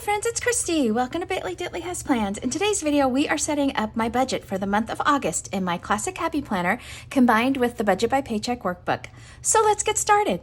friends, it's Christy. Welcome to Bitly Diddly Has Plans. In today's video, we are setting up my budget for the month of August in my Classic Happy Planner combined with the Budget by Paycheck Workbook. So let's get started.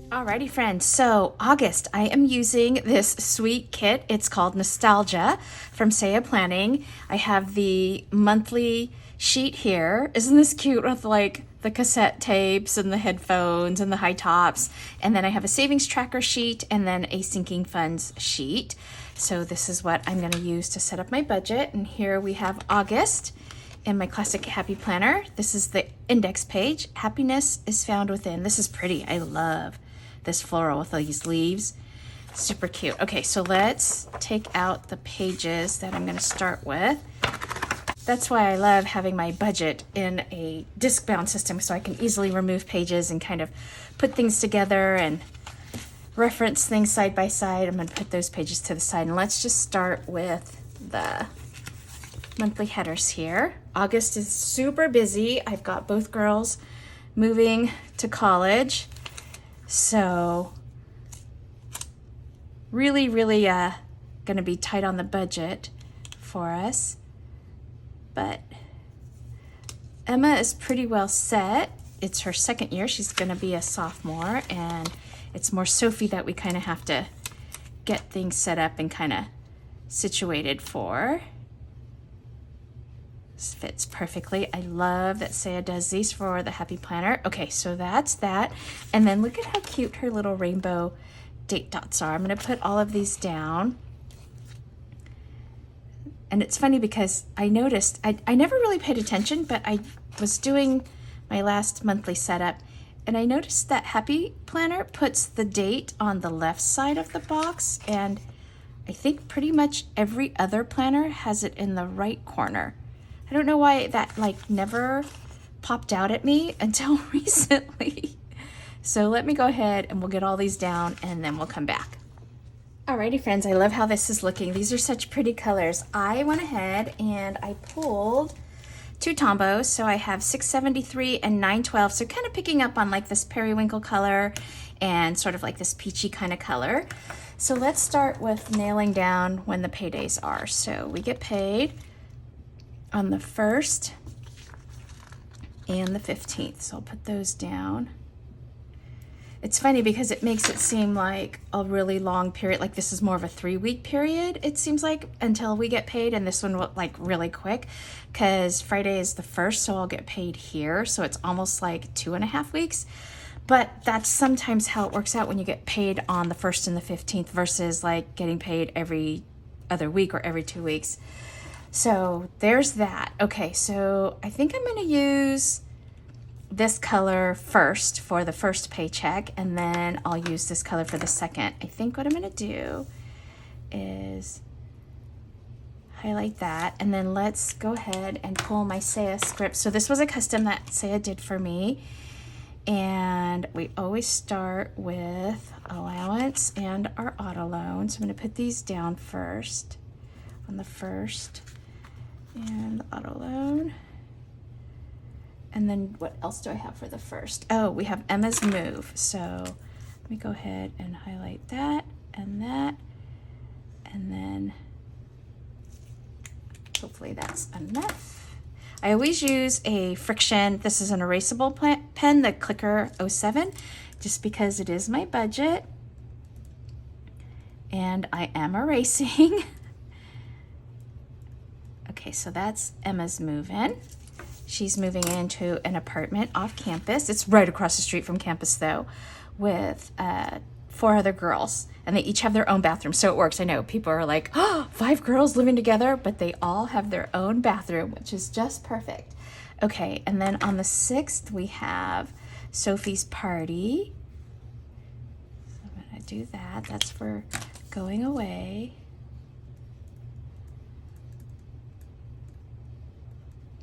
Alrighty friends, so August, I am using this sweet kit. It's called Nostalgia from Saya Planning. I have the monthly sheet here. Isn't this cute with like the cassette tapes and the headphones and the high tops? And then I have a savings tracker sheet and then a sinking funds sheet. So this is what I'm going to use to set up my budget. And here we have August in my Classic Happy Planner. This is the index page. Happiness is found within. This is pretty. I love this floral with these leaves. Super cute. Okay, so let's take out the pages that I'm going to start with. That's why I love having my budget in a disc-bound system, so I can easily remove pages and kind of put things together and reference things side by side. I'm going to put those pages to the side, and let's just start with the monthly headers here. August is super busy. I've got both girls moving to college, so really going to be tight on the budget for us. But Emma is pretty well set. It's her second year. She's going to be a sophomore, and it's more Sophie that we kind of have to get things set up and kind of situated for. This fits perfectly. I love that Saya does these for the Happy Planner. Okay, so that's that. And then look at how cute her little rainbow date dots are. I'm going to put all of these down. And it's funny because I noticed, I never really paid attention, but I was doing my last monthly setup, and I noticed that Happy Planner puts the date on the left side of the box, and I think pretty much every other planner has it in the right corner. I don't know why that never popped out at me until recently. So let me go ahead and we'll get all these down and then we'll come back. Alrighty friends, I love how this is looking. These are such pretty colors. I went ahead and I pulled two Tombos. So I have 673 and 912. So kind of picking up on like this periwinkle color and sort of like this peachy kind of color. So let's start with nailing down when the paydays are. So we get paid on the 1st and the 15th. So I'll put those down. It's funny because it makes it seem like a really long period, like this is more of a 3-week period, it seems like, until we get paid, and this one will like really quick because Friday is the 1st, so I'll get paid here, so it's almost like 2.5 weeks. But that's sometimes how it works out when you get paid on the 1st and the 15th versus like getting paid every other week or every 2 weeks. So there's that. Okay, so I think I'm going to use this color first for the first paycheck, and then I'll use this color for the second. I think what I'm going to do is highlight that, and then let's go ahead and pull my Saya script. So this was a custom that Saya did for me, and we always start with allowance and our auto loan. So I'm going to put these down first on the 1st and the auto loan. And then what else do I have for the 1st? Oh, we have Emma's move. So let me go ahead and highlight that, and then hopefully that's enough. I always use a friction. This is an erasable pen, the Clicker 07, just because it is my budget and I am erasing. Okay, so that's Emma's move in. She's moving into an apartment off campus. It's right across the street from campus though, with 4 other girls, and they each have their own bathroom. So it works. I know people are like, oh, 5 girls living together, but they all have their own bathroom, which is just perfect. Okay, and then on the 6th, we have Sophie's party. So I'm gonna do that. That's for going away.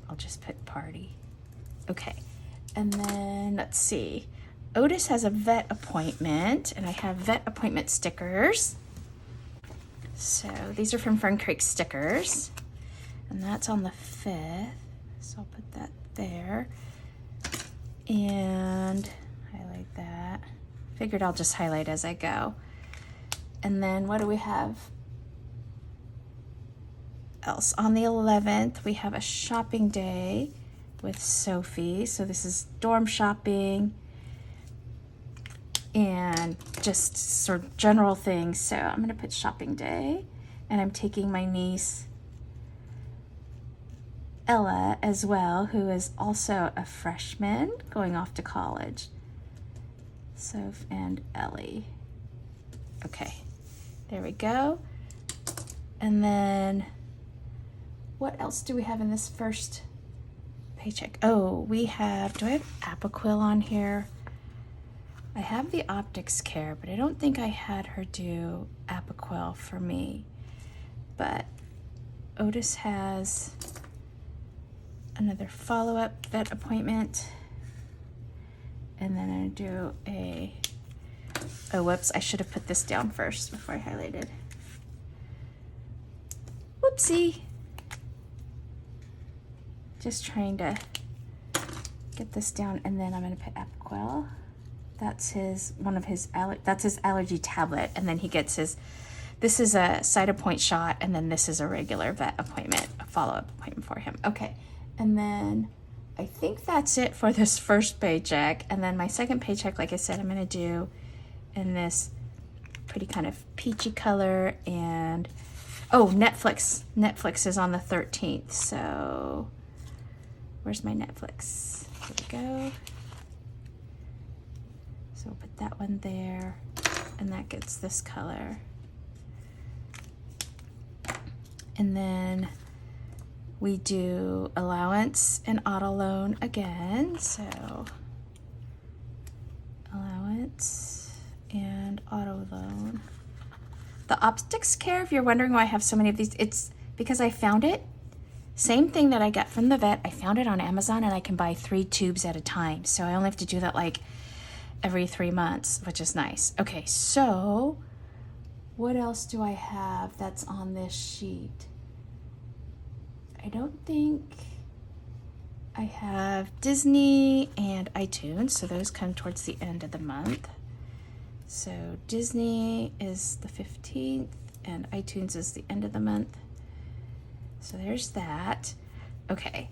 I'll just put party. Okay, and then let's see. Otis has a vet appointment, and I have vet appointment stickers. So these are from Fern Creek Stickers, and that's on the 5th. So I'll put that there. and highlight that. Figured I'll just highlight as I go. And then what do we have else? On the 11th, we have a shopping day with Sophie. So this is dorm shopping and just sort of general things. So I'm gonna put shopping day, and I'm taking my niece Ella as well, who is also a freshman going off to college. Soph and Ellie. Okay, there we go. And then what else do we have in this first paycheck? Oh, we have, do I have Apiquil on here? I have the optics care, but I don't think I had her do Apiquil for me. But Otis has another follow-up vet appointment. And then I'm gonna do a, oh whoops, I should have put this down first before I highlighted. Whoopsie. Just trying to get this down, and then I'm gonna put Apiquil. That's his, that's his allergy tablet, and then he gets his, this is a Cytopoint shot, and then this is a regular vet appointment, a follow-up appointment for him. Okay, and then I think that's it for this first paycheck. And then my second paycheck, like I said, I'm gonna do in this pretty kind of peachy color. And oh, Netflix is on the 13th. So where's my Netflix? Here we go. So we'll put that one there, and that gets this color. And then we do allowance and auto loan again. So allowance and auto loan. The optics care, if you're wondering why I have so many of these, it's because I found it. Same thing that I got from the vet. I found it on Amazon, and I can buy 3 tubes at a time. So I only have to do that like every 3 months, which is nice. Okay, so what else do I have that's on this sheet? I don't think I have Disney and iTunes, so those come towards the end of the month. So Disney is the 15th and iTunes is the end of the month. So there's that. Okay,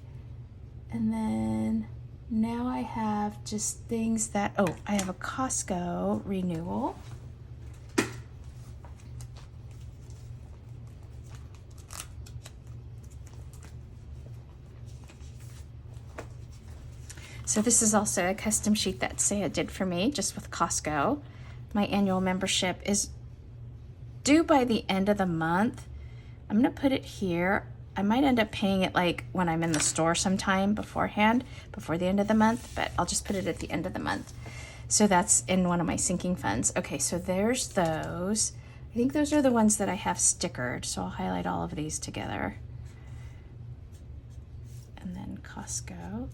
and then now I have just things that, oh, I have a Costco renewal. So this is also a custom sheet that Saya did for me, just with Costco. My annual membership is due by the end of the month. I'm gonna put it here. I might end up paying it like when I'm in the store sometime beforehand, before the end of the month, but I'll just put it at the end of the month. So that's in one of my sinking funds. Okay, so there's those. I think those are the ones that I have stickered, so I'll highlight all of these together. And then Costco.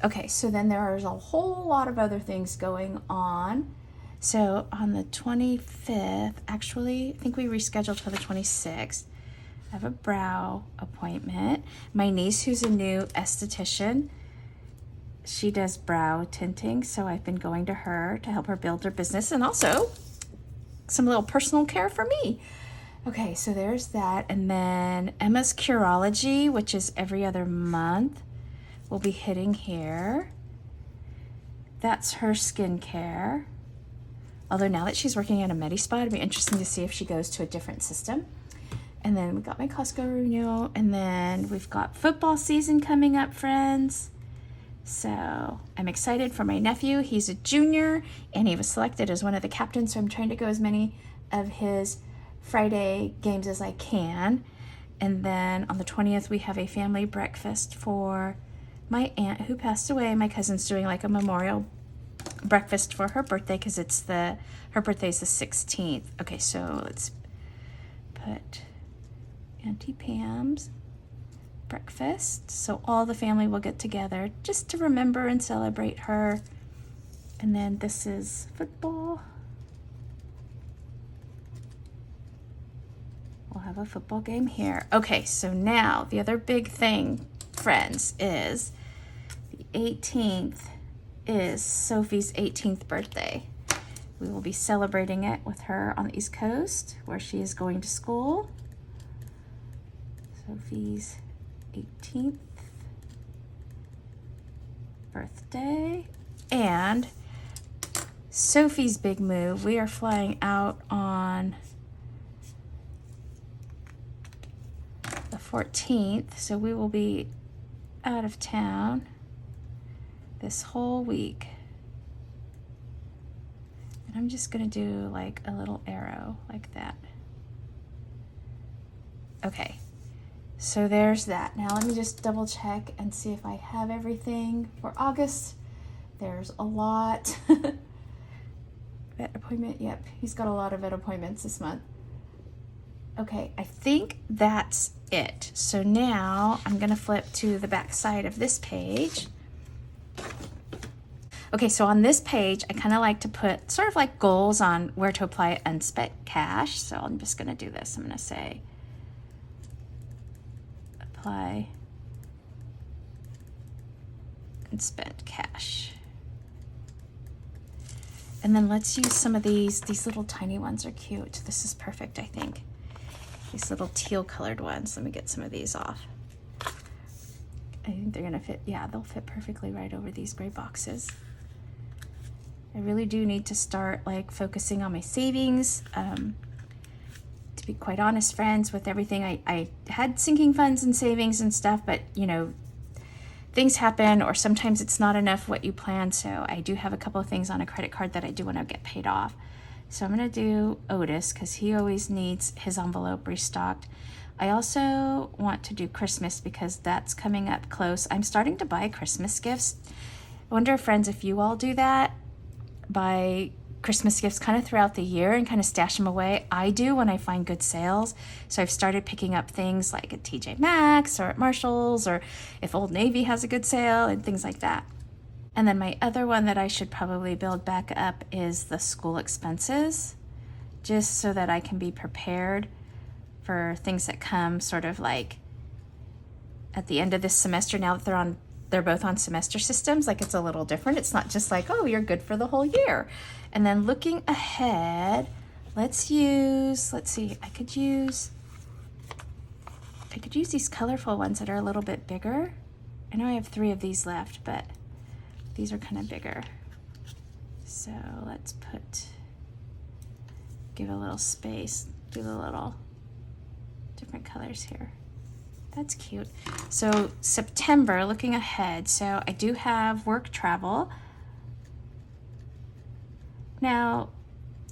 Okay, so then there is a whole lot of other things going on. So on the 25th, actually, I think we rescheduled for the 26th. I have a brow appointment. My niece, who's a new esthetician, she does brow tinting, so I've been going to her to help her build her business, and also some little personal care for me. Okay, so there's that. And then Emma's Curology, which is every other month, will be hitting here. That's her skincare. Although now that she's working at a Medi-Spa, it'll be interesting to see if she goes to a different system. And then we got my Costco renewal, and then we've got football season coming up, friends. So I'm excited for my nephew. He's a junior, and he was selected as one of the captains, so I'm trying to go as many of his Friday games as I can. And then on the 20th, we have a family breakfast for my aunt who passed away. My cousin's doing like a memorial breakfast for her birthday, because her birthday is the 16th. Okay, so let's put Auntie Pam's breakfast. So all the family will get together just to remember and celebrate her. And then this is football. We'll have a football game here. Okay, so now the other big thing, friends, is the 18th is Sophie's 18th birthday. We will be celebrating it with her on the East Coast where she is going to school. Sophie's 18th birthday. And Sophie's big move, we are flying out on the 14th, so we will be out of town this whole week. And I'm just gonna do like a little arrow like that. Okay, so there's that. Now let me just double check and see if I have everything for August. There's a lot. Vet appointment, yep, he's got a lot of vet appointments this month. Okay, I think that's it. So now I'm gonna flip to the back side of this page. Okay, so on this page, I kind of like to put sort of like goals on where to apply unspent cash. So I'm just gonna do this. I'm gonna say, apply unspent cash. And then let's use some of these little tiny ones are cute. This is perfect, I think. These little teal colored ones. Let me get some of these off. I think they're gonna fit, yeah, they'll fit perfectly right over these gray boxes. I really do need to start like focusing on my savings. To be quite honest, friends, with everything, I had sinking funds and savings and stuff, but you know, things happen, or sometimes it's not enough what you plan. So I do have a couple of things on a credit card that I do want to get paid off. So I'm gonna do Otis because he always needs his envelope restocked. I also want to do Christmas because that's coming up close. I'm starting to buy Christmas gifts. I wonder, friends, if you all do that, buy Christmas gifts kind of throughout the year and kind of stash them away. I do when I find good sales. So I've started picking up things like at TJ Maxx or at Marshall's, or if Old Navy has a good sale and things like that. And then my other one that I should probably build back up is the school expenses, just so that I can be prepared for things that come sort of like at the end of this semester. Now that they're both on semester systems, like it's a little different. It's not just like, oh, you're good for the whole year. And then looking ahead, let's see, I could use these colorful ones that are a little bit bigger. I know I have 3 of these left, but these are kind of bigger. So let's give a little space, do the little different colors here. That's cute. So September, looking ahead, so I do have work travel. Now,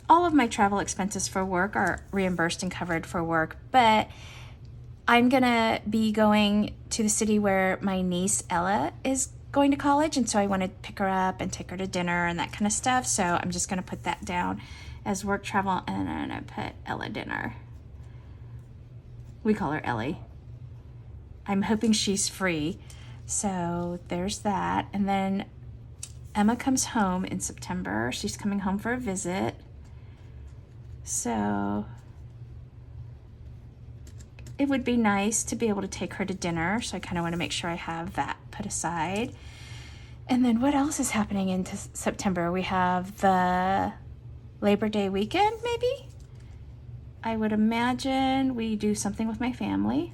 all of my travel expenses for work are reimbursed and covered for work, but I'm gonna be going to the city where my niece Ella is going to college, and so I want to pick her up and take her to dinner and that kind of stuff. So I'm just gonna put that down as work travel, and I'm gonna put Ella dinner. We call her Ellie. I'm hoping she's free. So there's that. And then Emma comes home in September. She's coming home for a visit. So it would be nice to be able to take her to dinner. So I kind of want to make sure I have that put aside. And then what else is happening in September? We have the Labor Day weekend, maybe? I would imagine we do something with my family.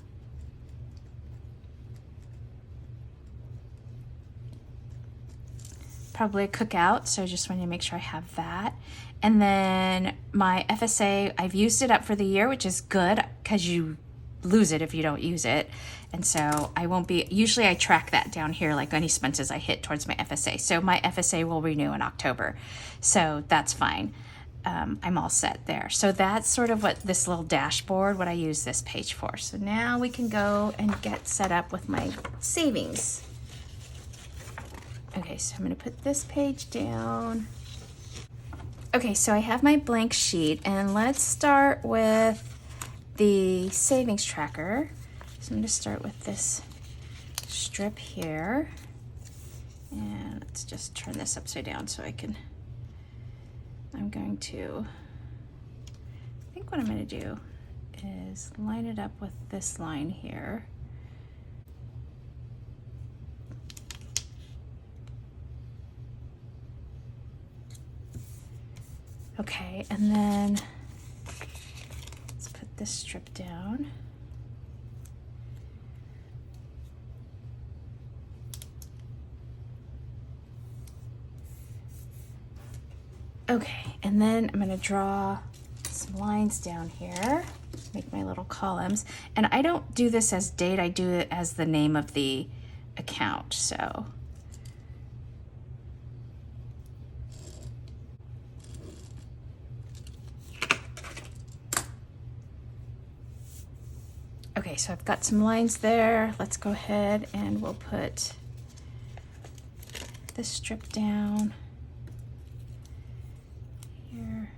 Probably a cookout, so I just wanted to make sure I have that. And then my FSA, I've used it up for the year, which is good because you lose it if you don't use it. And so I won't be, usually I track that down here, like any expenses I hit towards my FSA. So my FSA will renew in October. So that's fine. I'm all set there. So that's sort of what this little dashboard, what I use this page for. So now we can go and get set up with my savings. Okay, so I'm gonna put this page down. Okay, so I have my blank sheet, and let's start with the savings tracker. So I'm gonna start with this strip here. And let's just turn this upside down so I think what I'm gonna do is line it up with this line here. Okay, and then let's put this strip down. Okay, and then I'm gonna draw some lines down here, make my little columns. And I don't do this as date, I do it as the name of the account, so. Okay, so I've got some lines there. Let's go ahead and we'll put this strip down here.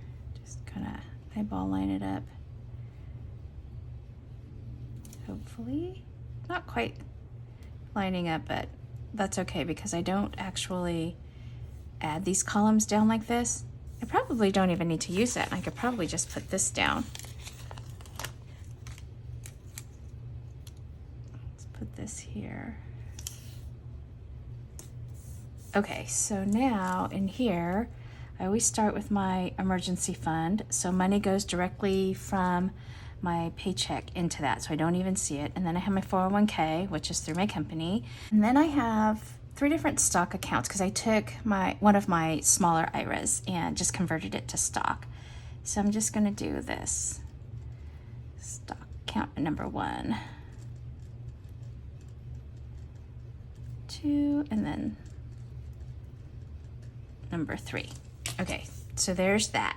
Just kind of eyeball line it up. Hopefully, not quite lining up, but that's okay because I don't actually add these columns down like this. I probably don't even need to use that. I could probably just put this down. Let's put this here. Okay, so now in here, I always start with my emergency fund. So money goes directly from my paycheck into that, so I don't even see it. And then I have my 401k, which is through my company. And then I have 3 different stock accounts because I took one of my smaller IRAs and just converted it to stock. So I'm just gonna do this. Stock account number 1, 2, and then number 3. Okay, so there's that.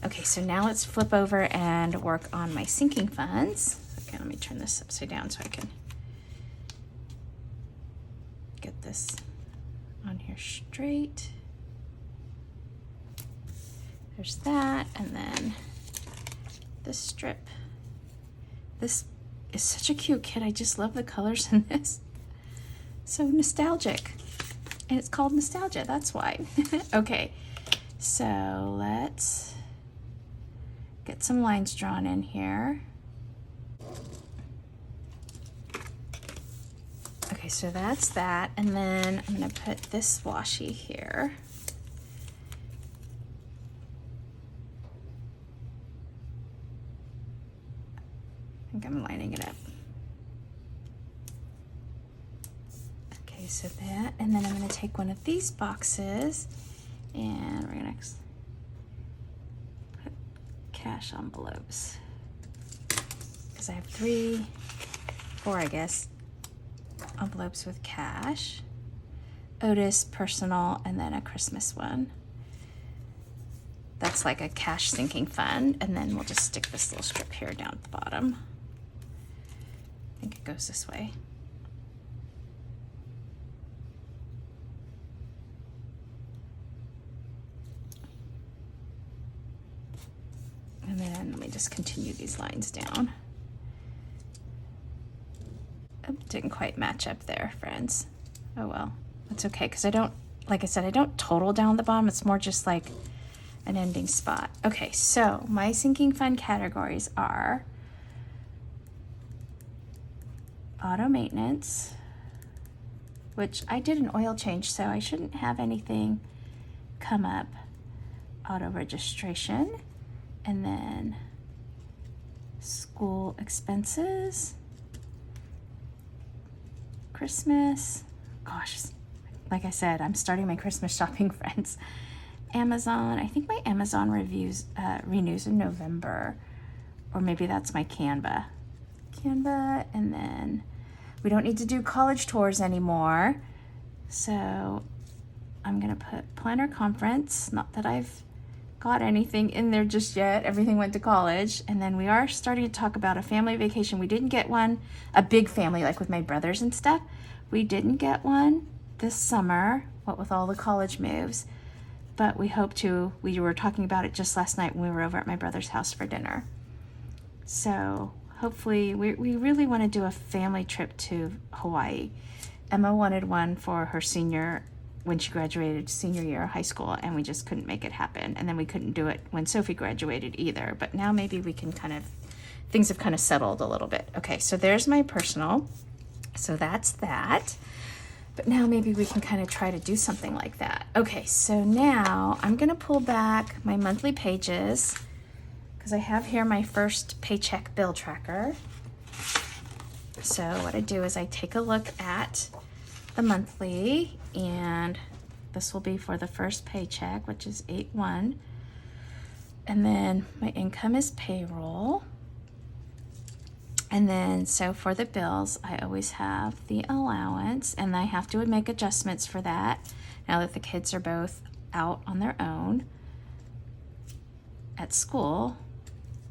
Okay, so now let's flip over and work on my sinking funds. Okay, let me turn this upside down so I can get this on here straight. There's that, and then this strip. This is such a cute kit. I just love the colors in this. So nostalgic. And it's called Nostalgia, that's why. Okay, so let's get some lines drawn in here. Okay, so that's that. And then I'm gonna put this washi here. I think I'm lining it up. Okay, so that, and then I'm gonna take one of these boxes and we're gonna put cash envelopes. Because I have 4, I guess, envelopes with cash. Otis, personal, and then a Christmas one. That's like a cash sinking fund, and then we'll just stick this little strip here down at the bottom. I think it goes this way. And then let me just continue these lines down. Oh, didn't quite match up there, friends. Oh well, that's okay, because I don't, like I said, I don't total down the bottom. It's more just like an ending spot. Okay, so my sinking fund categories are auto maintenance, which I did an oil change, so I shouldn't have anything come up. Auto registration, and then school expenses, Christmas, gosh, like I said, I'm starting my Christmas shopping, friends. Amazon, I think my Amazon reviews renews in November, or maybe that's my Canva, and then we don't need to do college tours anymore, so I'm gonna put planner conference, not that I've got anything in there just yet, everything went to college. And then we are starting to talk about a family vacation. We didn't get one, a big family like with my brothers and stuff. We didn't get one this summer, what with all the college moves, but we hope to. We were talking about it just last night when we were over at my brother's house for dinner. So hopefully we really want to do a family trip to Hawaii. Emma wanted one for her when she graduated senior year of high school, and we just couldn't make it happen. And then we couldn't do it when Sophie graduated either, but now maybe we can things have kind of settled a little bit. Okay, so there's my personal. So that's that. But now maybe we can kind of try to do something like that. Okay, so now I'm gonna pull back my monthly pages because I have here my first paycheck bill tracker. So what I do is I take a look at the monthly, and this will be for the first paycheck, which is 8/1. And then my income is payroll. And then, so for the bills, I always have the allowance, and I have to make adjustments for that now that the kids are both out on their own at school.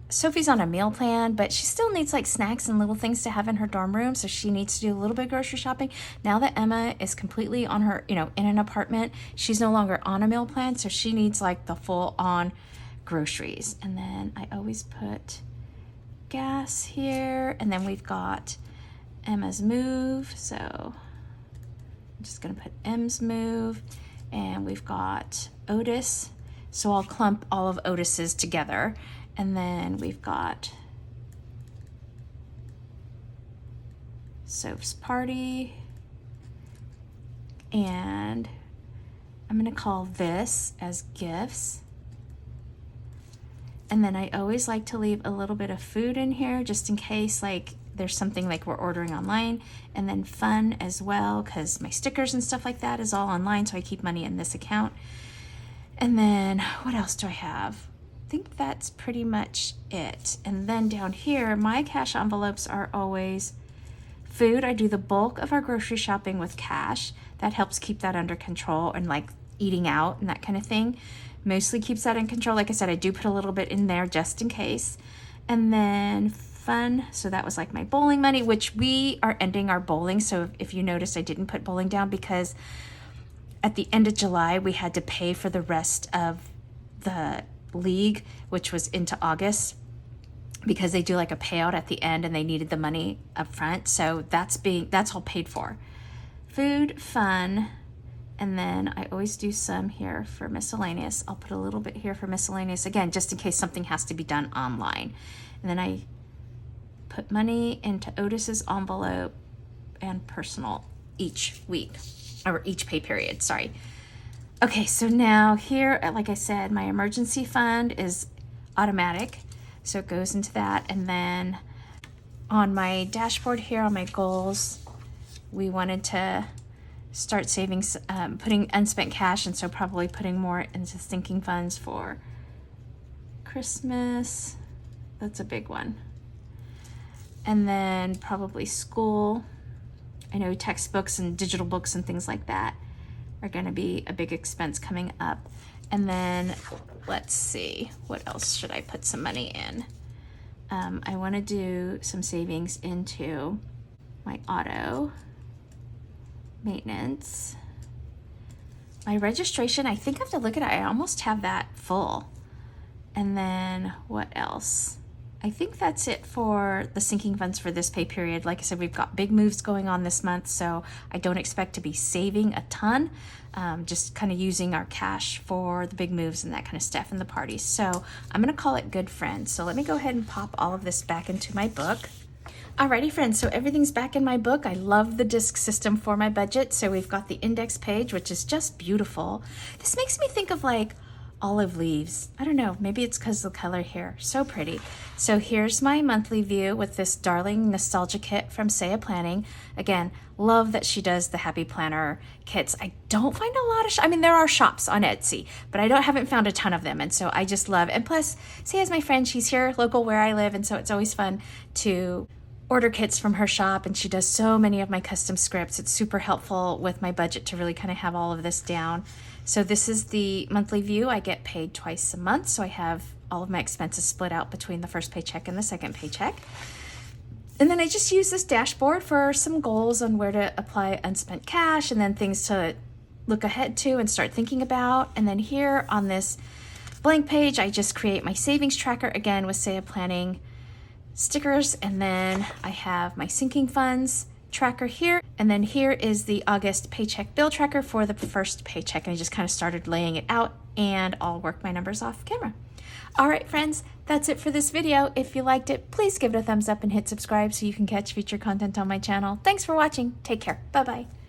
Sophie's on a meal plan, but she still needs like snacks and little things to have in her dorm room, so she needs to do a little bit of grocery shopping. Now that Emma is completely on her, in an apartment, she's no longer on a meal plan, so she needs like the full on groceries. And then I always put gas here, and then we've got Emma's move, so I'm just gonna put M's move, and we've got Otis, so I'll clump all of Otis's together. And then we've got Soph's party, and I'm gonna call this as gifts. And then I always like to leave a little bit of food in here just in case like there's something like we're ordering online. And then fun as well, because my stickers and stuff like that is all online, so I keep money in this account. And then what else do I have? I think that's pretty much it. And then down here, my cash envelopes are always food. I do the bulk of our grocery shopping with cash. That helps keep that under control, and like eating out and that kind of thing. Mostly keeps that in control. Like I said, I do put a little bit in there just in case. And then fun, so that was like my bowling money, which we are ending our bowling. So if you noticed, I didn't put bowling down because at the end of July, we had to pay for the rest of the league, which was into August, because they do like a payout at the end and they needed the money up front. So that's all paid for. Food, fun. And then I always do some here for miscellaneous. I'll put a little bit here for miscellaneous, again, just in case something has to be done online. And then I put money into Otis's envelope and personal each week, or each pay period, sorry. Okay, so now here, like I said, my emergency fund is automatic, so it goes into that. And then on my dashboard here, on my goals, we wanted to start saving, putting unspent cash, and so probably putting more into sinking funds for Christmas. That's a big one. And then probably school. I know textbooks and digital books and things like that are going to be a big expense coming up. And then let's see, what else should I put some money in? I want to do some savings into my auto maintenance. My registration, I think I have to look at it. I almost have that full. And then what else? I think that's it for the sinking funds for this pay period. Like I said, we've got big moves going on this month, so I don't expect to be saving a ton, just kind of using our cash for the big moves and that kind of stuff and the parties. So I'm gonna call it good friends. So let me go ahead and pop all of this back into my book. Alrighty friends, so everything's back in my book. I love the disc system for my budget. So we've got the index page, which is just beautiful. This makes me think of like olive leaves. I don't know, maybe it's because of the color here. So pretty. So here's my monthly view with this darling nostalgia kit from Saya Planning. Again, love that she does the Happy Planner kits. I don't find a lot of, I mean, there are shops on Etsy, but I haven't found a ton of them. And so I just love, and plus Saya's my friend. She's here local where I live. And so it's always fun to order kits from her shop, and she does so many of my custom scripts. It's super helpful with my budget to really kind of have all of this down. So this is the monthly view. I get paid twice a month, so I have all of my expenses split out between the first paycheck and the second paycheck. And then I just use this dashboard for some goals on where to apply unspent cash, and then things to look ahead to and start thinking about. And then here on this blank page, I just create my savings tracker, again with Saya Planning stickers. And then I have my sinking funds tracker here. And then here is the August paycheck bill tracker for the first paycheck. And I just kind of started laying it out, and I'll work my numbers off camera. All right, friends, that's it for this video. If you liked it, please give it a thumbs up and hit subscribe so you can catch future content on my channel. Thanks for watching. Take care. Bye-bye.